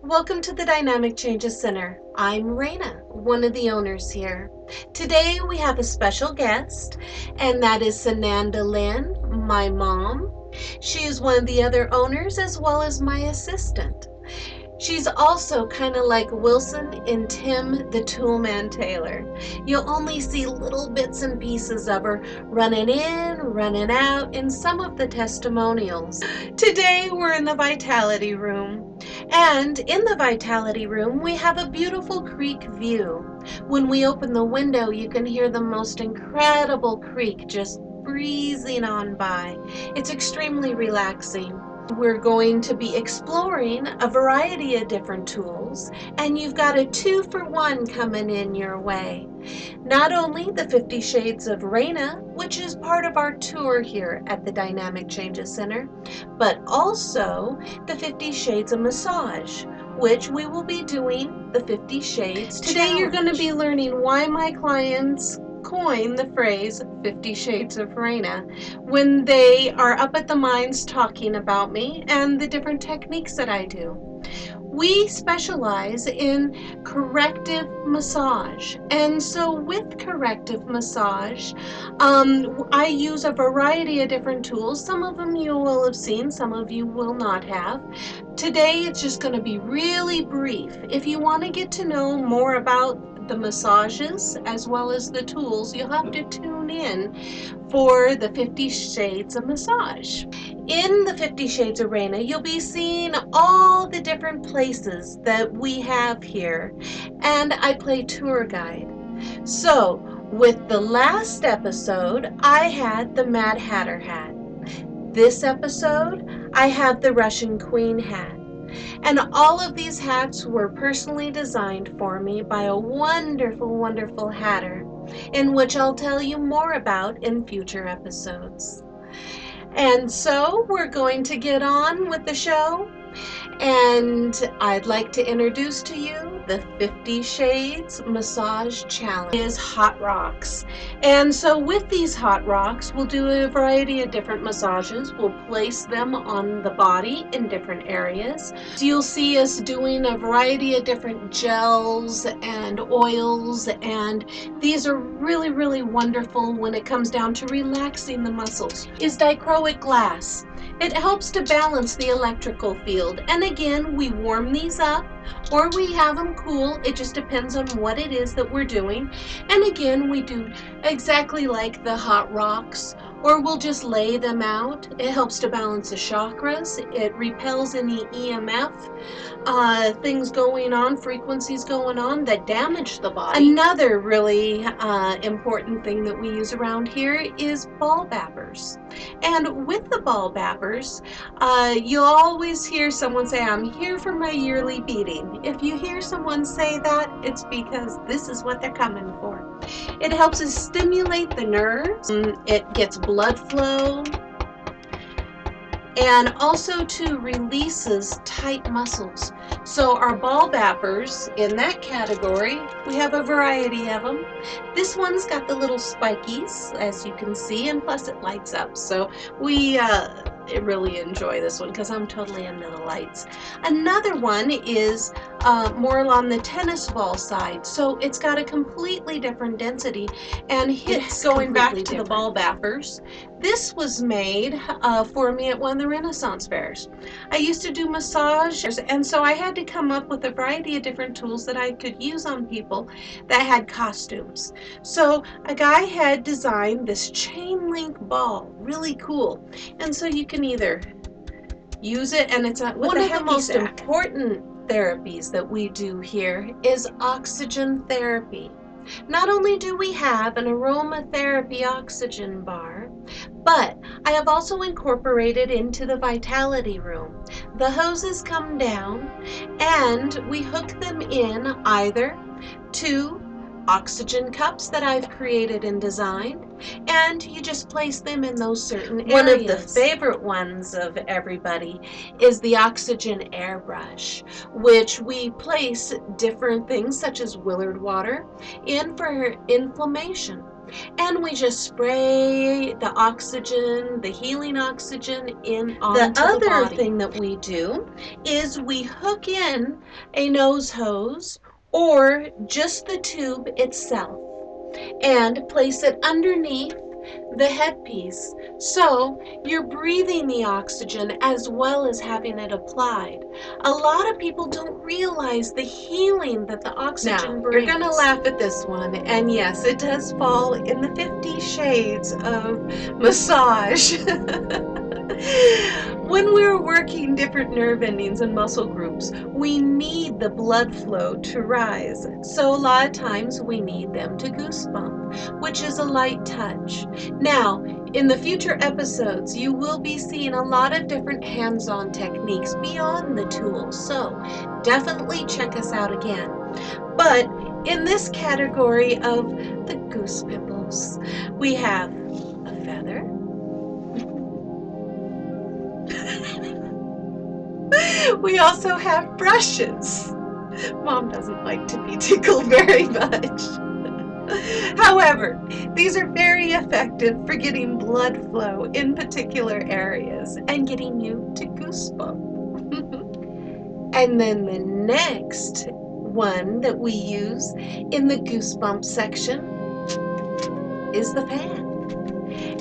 Welcome to the Dynamic Changes Center. I'm Rayna, one of the owners here. Today we have a special guest, and that is Sananda Lynn, my mom. She is one of the other owners as well as my assistant. She's also kind of like Wilson in Tim the Toolman Taylor. You'll only see little bits and pieces of her running in, running out in some of the testimonials. Today we're in the Vitality Room. And in the Vitality Room, we have a beautiful creek view. When we open the window, you can hear the most incredible creek just breezing on by. It's extremely relaxing. We're going to be exploring a variety of different tools, and you've got a 2-for-1 coming in your way. Not only the 50 Shades of Rayna, which is part of our tour here at the Dynamic Changes Center, but also the 50 Shades of Massage, which we will be doing the 50 Shades Today Challenge. You're going to be learning why my clients coin the phrase 50 Shades of Rayna when they are up at the mines talking about me and the different techniques that I do. We specialize in corrective massage, and so with corrective massage, I use a variety of different tools. Some of them you will have seen, some of you will not have. Today it's just going to be really brief. If you want to get to know more about the massages as well as the tools, you'll have to tune in for the 50 Shades of Massage. In the 50 Shades of Rayna, you'll be seeing all the different places that we have here, and I play tour guide. So, with the last episode, I had the Mad Hatter hat. This episode, I have the Russian Queen hat. And all of these hats were personally designed for me by a wonderful, wonderful hatter, in which I'll tell you more about in future episodes. And so we're going to get on with the show, and I'd like to introduce to you the 50 Shades Massage Challenge. It is hot rocks. And so with these hot rocks, we'll do a variety of different massages. We'll place them on the body in different areas. So you'll see us doing a variety of different gels and oils, and these are really, really wonderful when it comes down to relaxing the muscles. Is dichroic glass. It helps to balance the electrical field. And again, we warm these up or we have them cool. It just depends on what it is that we're doing. And again, we do exactly like the hot rocks, or we'll just lay them out. It helps to balance the chakras. It repels any EMF, things going on, frequencies going on that damage the body. Another really important thing that we use around here is ball bappers. And with the ball bappers, you'll always hear someone say, "I'm here for my yearly beating." If you hear someone say that, it's because this is what they're coming for. It helps us stimulate the nerves. It gets blood flow, and also too releases tight muscles. So our ball bappers, in that category, we have a variety of them. This one's got the little spikies, as you can see, and plus it lights up. So we really enjoy this one because I'm totally into the lights. Another one is more on the tennis ball side. So it's got a completely different density and hits. Going back to the ball bappers, this was made for me at one of the Renaissance fairs. I used to do massage, and so I had to come up with a variety of different tools that I could use on people that had costumes. So a guy had designed this chain link ball, really cool. And so you can either use it, and it's one of the most important therapies that we do here is oxygen therapy. Not only do we have an aromatherapy oxygen bar, but I have also incorporated into the Vitality Room. The hoses come down and we hook them in either to oxygen cups that I've created and designed, and you just place them in those certain areas. One of the favorite ones of everybody is the oxygen airbrush, which we place different things such as Willard water in for inflammation. And we just spray the oxygen, the healing oxygen in onto the body. The other thing that we do is we hook in a nose hose or just the tube itself and place it underneath the headpiece, so you're breathing the oxygen as well as having it applied. A lot of people don't realize the healing that the oxygen brings. You're gonna laugh at this one, and yes, it does fall in the 50 shades of massage. When we're working different nerve endings and muscle groups, we need the blood flow to rise. So a lot of times we need them to goosebump, which is a light touch. Now, in the future episodes, you will be seeing a lot of different hands-on techniques beyond the tools. So definitely check us out again. But in this category of the goose pimples, we have a feather. We also have brushes. Mom doesn't like to be tickled very much. However, these are very effective for getting blood flow in particular areas and getting you to goosebump. And then the next one that we use in the goosebump section is the fan.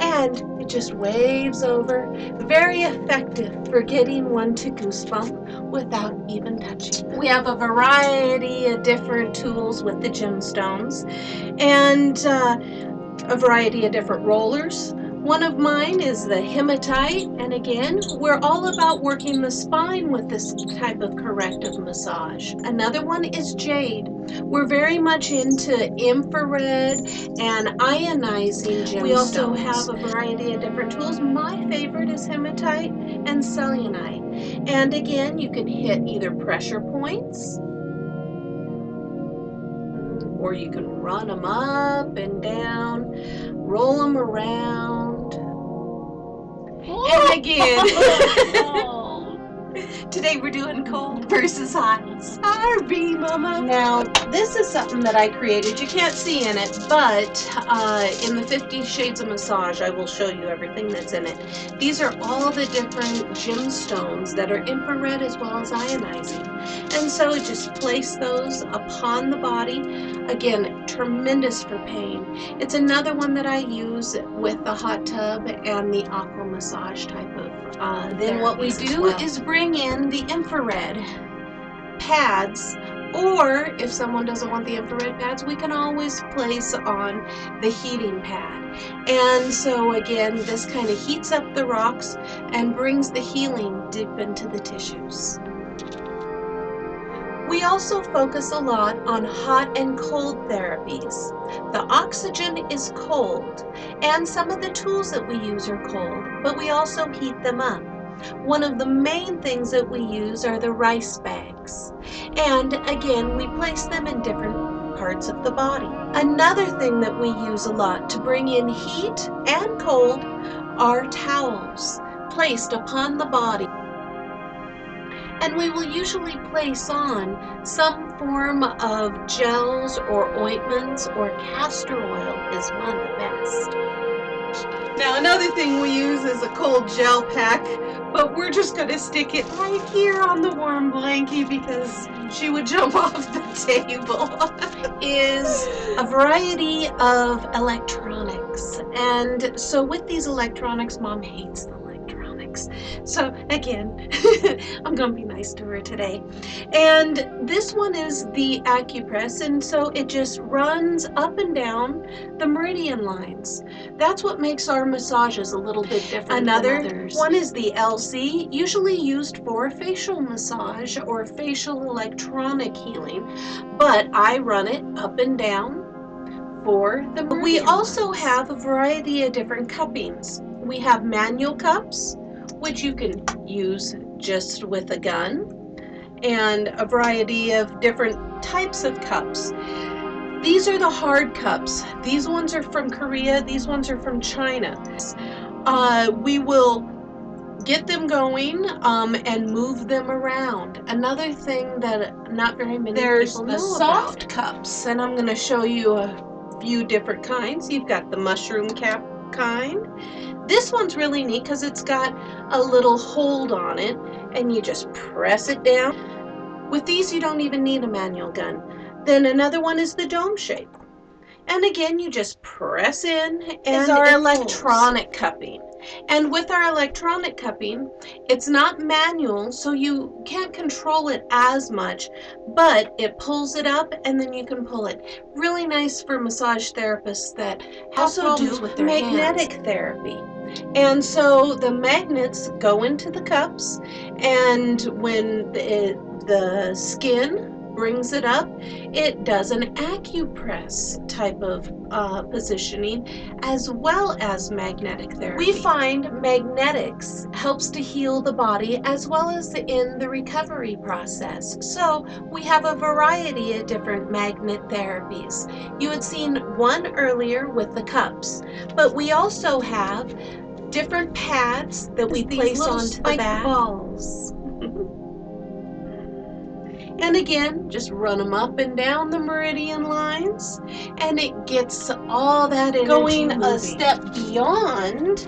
And it just waves over, very effective for getting one to goosebump without even touching them. We have a variety of different tools with the gemstones and a variety of different rollers. One of mine is the hematite, and again, we're all about working the spine with this type of corrective massage. Another one is jade. We're very much into infrared and ionizing gemstones. We also have a variety of different tools. My favorite is hematite and selenite. And again, you can hit either pressure points, or you can run them up and down, roll them around. And again, today we're doing cold versus hot. Sorry, Mama. Now, this is something that I created. You can't see in it, but in the 50 Shades of Massage, I will show you everything that's in it. These are all the different gemstones that are infrared as well as ionizing. And so just place those upon the body. Again, tremendous for pain. It's another one that I use with the hot tub and the aqua massage type of then what we do is bring in the infrared pads, or if someone doesn't want the infrared pads, we can always place on the heating pad. And so again, this kind of heats up the rocks and brings the healing deep into the tissues. We also focus a lot on hot and cold therapies. The oxygen is cold, and some of the tools that we use are cold, but we also heat them up. One of the main things that we use are the rice bags. And again, we place them in different parts of the body. Another thing that we use a lot to bring in heat and cold are towels placed upon the body. And we will usually place on some form of gels or ointments, or castor oil is one of the best. Now another thing we use is a cold gel pack, but we're just going to stick it right here on the warm blankie because she would jump off the table. Is a variety of electronics. And so with these electronics, Mom hates them. So again, I'm gonna be nice to her today. And this one is the AcuPress, and so it just runs up and down the meridian lines. That's what makes our massages a little bit different. Another one is the LC, usually used for facial massage or facial electronic healing, but I run it up and down for the meridian. We also have a variety of different cuppings. We have manual cups, which you can use just with a gun, and a variety of different types of cups. These are the hard cups. These ones are from Korea, these ones are from China. We will get them going and move them around. Another thing that not very many people know about. There's the soft cups, and I'm going to show you a few different kinds. You've got the mushroom cap kind. This one's really neat because it's got a little hold on it and you just press it down. With these, you don't even need a manual gun. Then another one is the dome shape. And again, you just press in, and our electronic cupping. And with our electronic cupping, it's not manual, so you can't control it as much, but it pulls it up and then you can pull it. Really nice for massage therapists that have problems with their magnetic therapy. And so the magnets go into the cups, and when the skin brings it up, it does an acupress type of positioning as well as magnetic therapy. We find magnetics helps to heal the body as well as in the recovery process. So we have a variety of different magnet therapies. You had seen one earlier with the cups, but we also have different pads that we place onto the back. Balls. And again, just run them up and down the meridian lines, and it gets all that energy going moving. A step beyond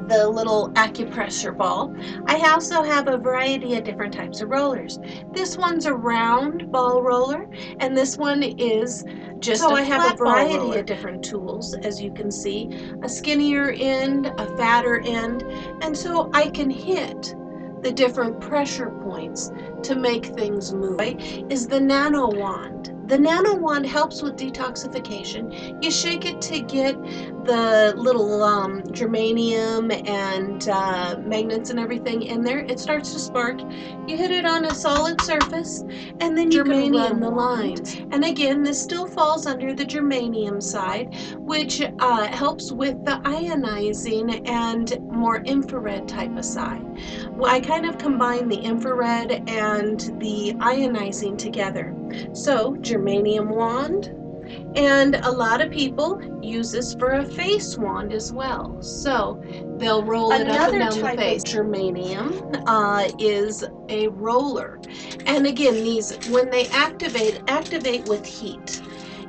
the little acupressure ball, I also have a variety of different types of rollers. This one's a round ball roller, and this one is just so I have a variety of different tools, as you can see, a skinnier end, a fatter end, and so I can hit the different pressure points to make things move. Is the nano wand. The nano wand helps with detoxification. You shake it to get the little germanium and magnets and everything in there. It starts to spark. You hit it on a solid surface, and then you can run the lines. And again, this still falls under the germanium side, which helps with the ionizing and more infrared type of side. Well, I kind of combine the infrared and the ionizing together. So, germanium wand, and a lot of people use this for a face wand as well. So, they'll roll it up and down the face. Germanium is a roller. And again, these, when they activate with heat.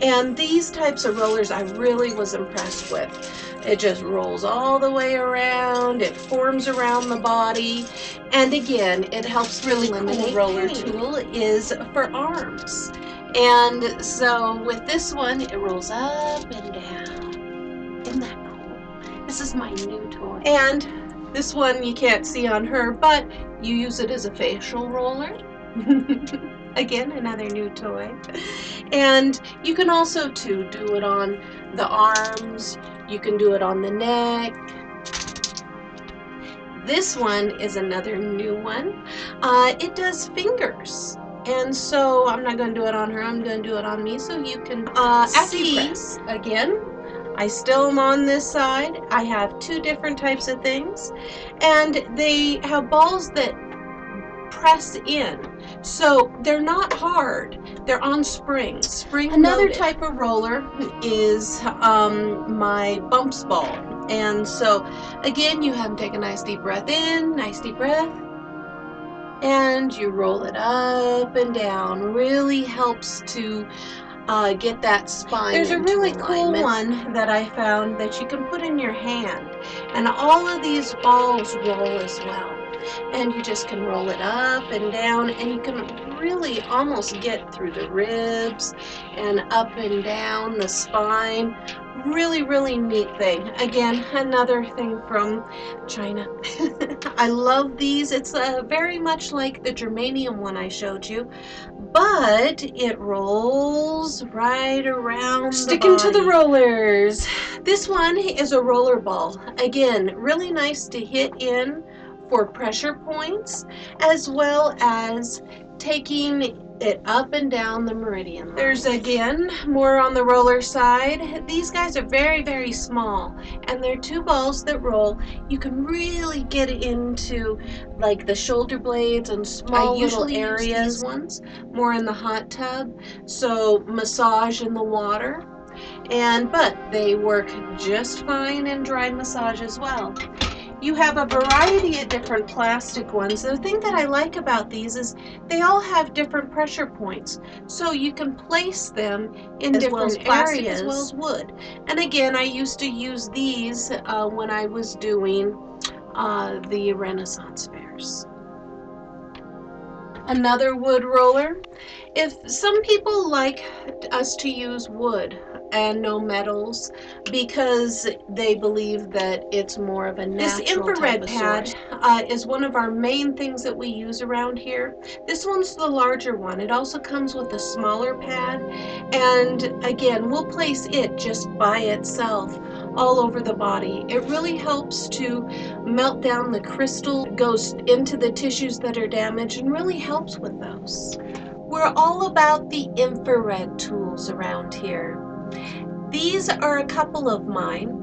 And these types of rollers I really was impressed with. It just rolls all the way around, it forms around the body, and again, it helps really cool roller tool is for arms. And so with this one, it rolls up and down. Isn't that cool? This is my new toy. And this one you can't see on her, but you use it as a facial roller. Again, another new toy. And you can also do it on the arms, you can do it on the neck. This one is another new one. It does fingers. And so I'm not going to do it on her, I'm going to do it on me so you can acupress. Again, I still am on this side. I have two different types of things, and they have balls that press in, so they're not hard, they're on springs. Another type of roller is my bumps ball, and so again, you have them take a nice deep breath in, nice deep breath, and you roll it up and down. Really helps to get that spine. There's a really cool one that I found that you can put in your hand, and all of these balls roll as well. And you just can roll it up and down, and you can really almost get through the ribs and up and down the spine. Really, really neat thing. Again, another thing from China. I love these. It's very much like the germanium one I showed you, but it rolls right around. Sticking to the rollers. This one is a roller ball. Again, really nice to hit in for pressure points, as well as taking it up and down the meridian line. There's again more on the roller side. These guys are very, very small, and they're two balls that roll. You can really get into like the shoulder blades and small little areas. These ones more in the hot tub, so massage in the water, but they work just fine in dry massage as well. You have a variety of different plastic ones. The thing that I like about these is they all have different pressure points, so you can place them in different areas as well as wood. And again, I used to use these when I was doing the Renaissance fairs. Another wood roller. If some people like us to use wood and no metals because they believe that it's more of a natural. This infrared pad is one of our main things that we use around here. This one's the larger one. It also comes with a smaller pad, and again, we'll place it just by itself all over the body. It really helps to melt down the crystal, goes into the tissues that are damaged, and really helps with those. We're all about the infrared tools around here. These are a couple of mine.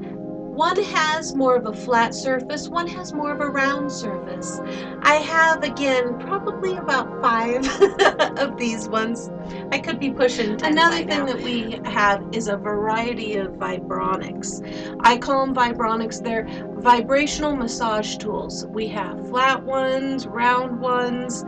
One has more of a flat surface, one has more of a round surface. I have, again, probably about 5 of these ones. I could be pushing 10 Another thing now. That we have is a variety of vibronics. I call them vibronics. They're vibrational massage tools. We have flat ones, round ones.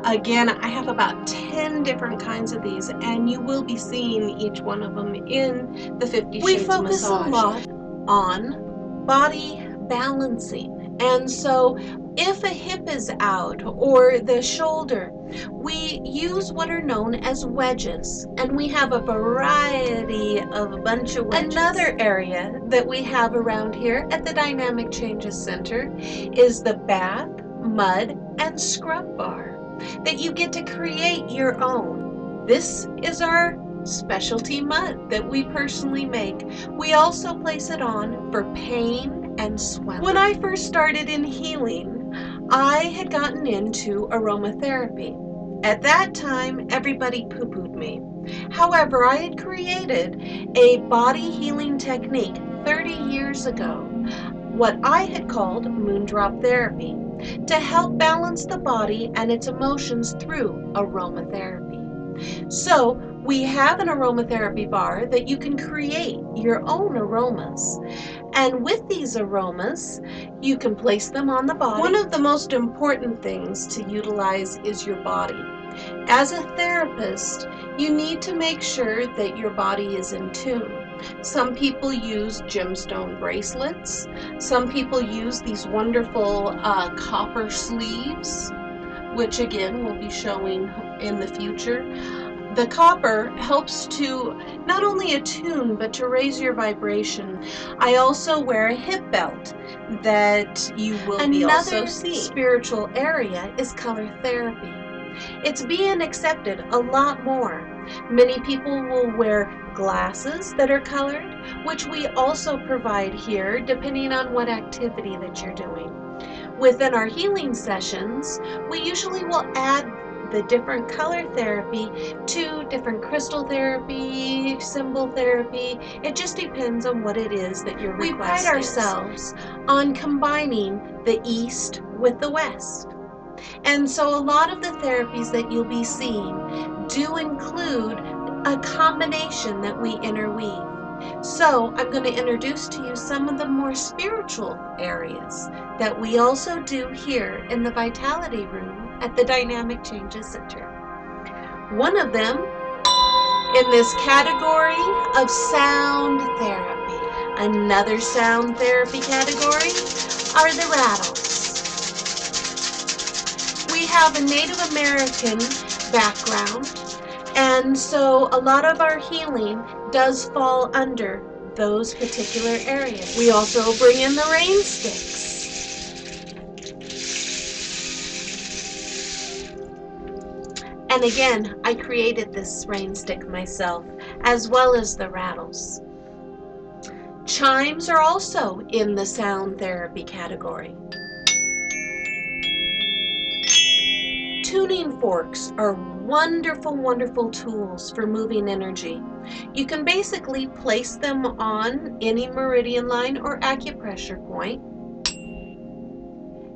Again, I have about 10 different kinds of these, and you will be seeing each one of them in the 50 Shades of Massage. We focus a lot on body balancing, and so if a hip is out or the shoulder, we use what are known as wedges, and we have a variety of a bunch of wedges. Another area that we have around here at the Dynamic Changes Center is the bath, mud, and scrub bar that you get to create your own. This is our specialty mud that we personally make. We also place it on for pain and swelling. When I first started in healing, I had gotten into aromatherapy. At that time, everybody poo-pooed me. However, I had created a body healing technique 30 years ago, what I had called moondrop therapy, to help balance the body and its emotions through aromatherapy. So we have an aromatherapy bar that you can create your own aromas. And with these aromas, you can place them on the body. One of the most important things to utilize is your body. As a therapist, you need to make sure that your body is in tune. Some people use gemstone bracelets. Some people use these wonderful copper sleeves, which again we'll be showing in the future. The copper helps to not only attune, but to raise your vibration. I also wear a hip belt that you will be also seeing. Another spiritual area is color therapy. It's being accepted a lot more. Many people will wear glasses that are colored, which we also provide here depending on what activity that you're doing. Within our healing sessions, we usually will add the different color therapy to different crystal therapy, symbol therapy. It just depends on what it is that your request is. We pride ourselves on combining the East with the West. And so a lot of the therapies that you'll be seeing do include a combination that we interweave. So I'm going to introduce to you some of the more spiritual areas that we also do here in the Vitality Room at the Dynamic Changes Center. One of them in this category of sound therapy. Another sound therapy category are the rattles. We have a Native American background, and so a lot of our healing does fall under those particular areas. We also bring in the rain sticks. And again, I created this rain stick myself, as well as the rattles. Chimes are also in the sound therapy category. Tuning forks are wonderful, wonderful tools for moving energy. You can basically place them on any meridian line or acupressure point,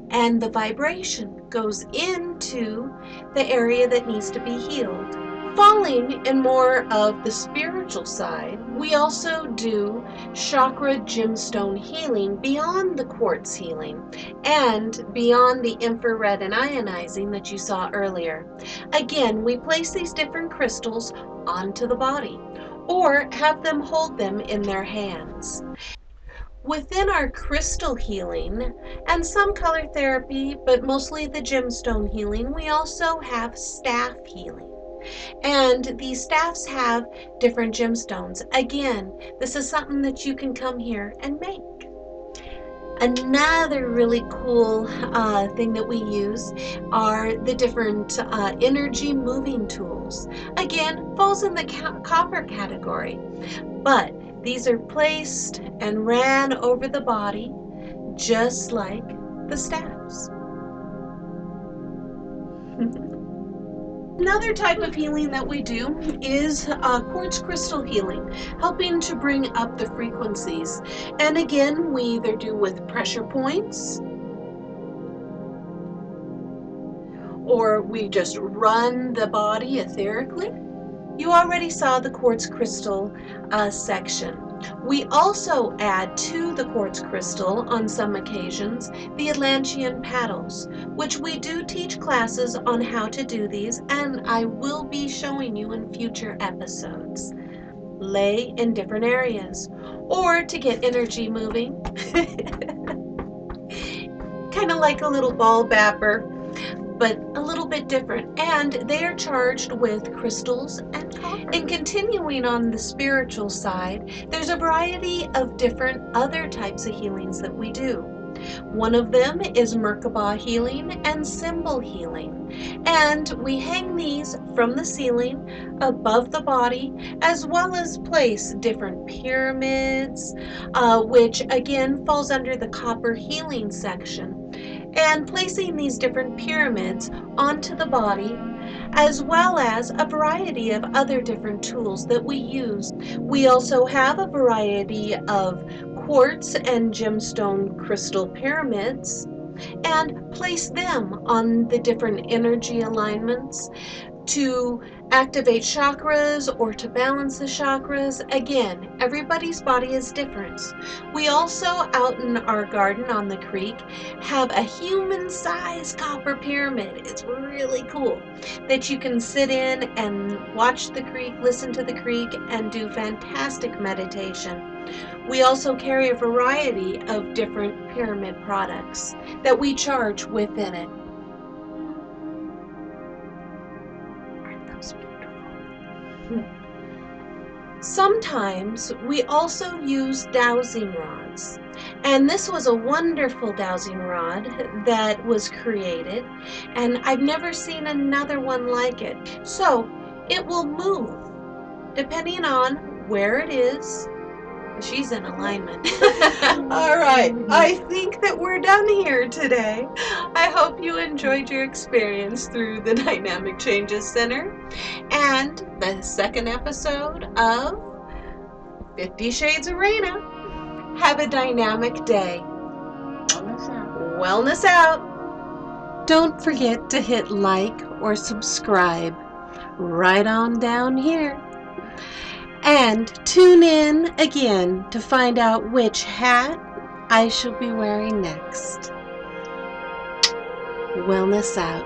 and the vibration goes into the area that needs to be healed. Falling in more of the spiritual side, we also do chakra gemstone healing beyond the quartz healing and beyond the infrared and ionizing that you saw earlier. Again, we place these different crystals onto the body or have them hold them in their hands. Within our crystal healing and some color therapy, but mostly the gemstone healing, we also have staff healing. And these staffs have different gemstones. Again, this is something that you can come here and make. Another really cool thing that we use are the different energy moving tools. Again, falls in the copper category, but these are placed and ran over the body just like the staffs. Another type of healing that we do is quartz crystal healing, helping to bring up the frequencies. And again, we either do with pressure points, or we just run the body etherically. You already saw the quartz crystal section. We also add to the quartz crystal on some occasions the Atlantean paddles, which we do teach classes on how to do these, and I will be showing you in future episodes. Lay in different areas, or to get energy moving, kind of like a little ball bapper, but a little bit different, and they are charged with crystals and copper. And continuing on the spiritual side, there's a variety of different other types of healings that we do. One of them is Merkaba healing and symbol healing, and we hang these from the ceiling above the body, as well as place different pyramids, which again falls under the copper healing section, and placing these different pyramids onto the body, as well as a variety of other different tools that we use. We also have a variety of quartz and gemstone crystal pyramids and place them on the different energy alignments to activate chakras or to balance the chakras. Again, everybody's body is different. We also, out in our garden on the creek, have a human-sized copper pyramid. It's really cool that you can sit in and watch the creek, listen to the creek, and do fantastic meditation. We also carry a variety of different pyramid products that we charge within it. Sometimes we also use dowsing rods, and this was a wonderful dowsing rod that was created, and I've never seen another one like it. So it will move depending on where it is. She's in alignment. All right, I think that we're done here today. I hope you enjoyed your experience through the Dynamic Changes Center and the second episode of 50 Shades of Rayna. Have a dynamic day. Wellness out. Wellness out. Don't forget to hit like or subscribe right on down here. And tune in again to find out which hat I shall be wearing next. Wellness out.